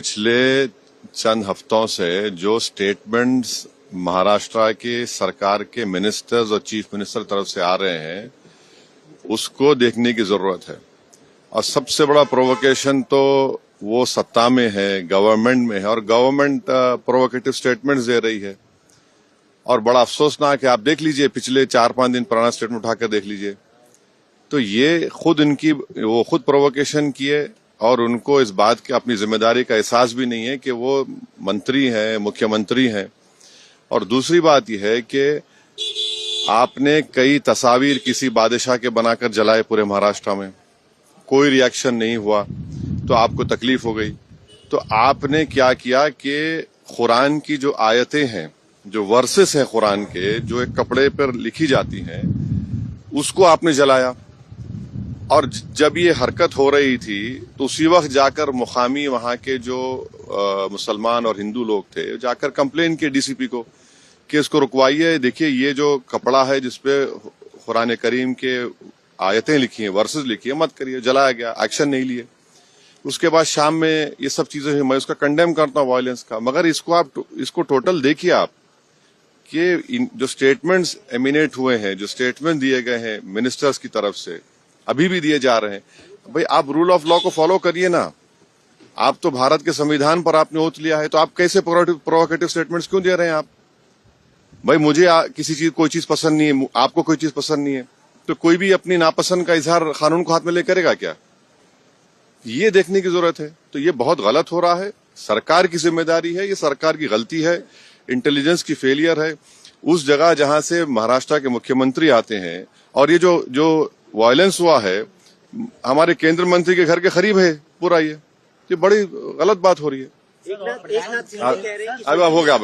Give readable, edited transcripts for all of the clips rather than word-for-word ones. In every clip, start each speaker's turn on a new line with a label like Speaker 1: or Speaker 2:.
Speaker 1: पिछले चंद हफ्तों से जो स्टेटमेंट्स महाराष्ट्र के सरकार के मिनिस्टर्स और चीफ मिनिस्टर तरफ से आ रहे हैं उसको देखने की जरूरत है। और सबसे बड़ा प्रोवोकेशन तो वो सत्ता में है, गवर्नमेंट में है, और गवर्नमेंट प्रोवोकेटिव स्टेटमेंट्स दे रही है। और बड़ा अफसोसनाक है, आप देख लीजिए पिछले 4-5 दिन पुराना स्टेटमेंट उठाकर देख लीजिए, तो ये वो खुद प्रोवोकेशन किए और उनको इस बात की अपनी जिम्मेदारी का एहसास भी नहीं है कि वो मंत्री हैं, मुख्यमंत्री हैं। और दूसरी बात यह है कि आपने कई तस्वीर किसी बादशाह के बनाकर जलाए पूरे महाराष्ट्र में, कोई रिएक्शन नहीं हुआ, तो आपको तकलीफ हो गई। तो आपने क्या किया कि कुरान की जो आयतें हैं, जो वर्सेस हैं कुरान के, जो एक कपड़े पर लिखी जाती हैं, उसको आपने जलाया। और जब ये हरकत हो रही थी तो उसी वक्त जाकर मुकामी वहां के जो मुसलमान और हिंदू लोग थे, जाकर कंप्लेन किए डीसीपी को कि इसको रुकवाइए, देखिए ये जो कपड़ा है जिसपे कुरान करीम के आयतें लिखी हैं, वर्सेस लिखी है, मत करिए। जलाया गया, एक्शन नहीं लिए। उसके बाद शाम में ये सब चीजें हुई। मैं उसका कंडेम करता हूँ वायलेंस का, मगर इसको टोटल देखिए आप कि जो स्टेटमेंट्स एमिनेट हुए हैं, जो स्टेटमेंट दिए गए हैं मिनिस्टर्स की तरफ से, अभी भी दिए जा रहे हैं, भाई आप रूल ऑफ लॉ को फॉलो करिए ना। आप तो भारत के संविधान पर आपने ओथ लिया है, तो आप कैसे प्रोवोकेटिव स्टेटमेंट्स क्यों दे रहे हैं आप? भाई मुझे कोई चीज पसंद नहीं है, आपको कोई चीज पसंद नहीं है, तो कोई भी अपनी नापसंद का इजहार कानून को हाथ में ले करेगा क्या? ये देखने की जरूरत है। तो ये बहुत गलत हो रहा है, सरकार की जिम्मेदारी है, ये सरकार की गलती है, इंटेलिजेंस की फेलियर है। उस जगह जहां से महाराष्ट्र के मुख्यमंत्री आते हैं, और ये जो वायलेंस हुआ है हमारे केंद्र मंत्री के घर के करीब है पूरा, ये बड़ी गलत बात हो रही है। अब हो गया।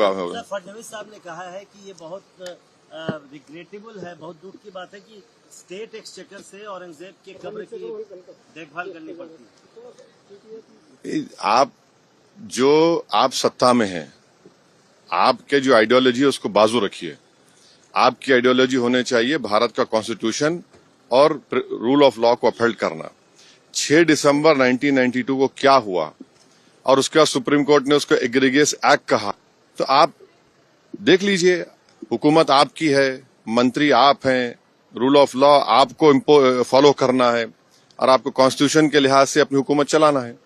Speaker 2: फडणवीस साहब ने कहा है कि ये बहुत रिग्रेटेबल है, बहुत दुख की बात है कि स्टेट एक्सचेकर से औरंगजेब के कब्र की देखभाल करनी पड़ती है। आप सत्ता में हैं, आपके जो आइडियोलॉजी है उसको बाजू रखिए। आपकी आइडियोलॉजी होने चाहिए भारत का कॉन्स्टिट्यूशन और रूल ऑफ लॉ को अपहोल्ड करना। 6 दिसंबर 1992 को क्या हुआ और उसके बाद सुप्रीम कोर्ट ने उसको एग्रीगेस एक्ट कहा, तो आप देख लीजिए, हुकूमत आपकी है, मंत्री आप हैं, रूल ऑफ लॉ आपको फॉलो करना है और आपको कॉन्स्टिट्यूशन के लिहाज से अपनी हुकूमत चलाना है।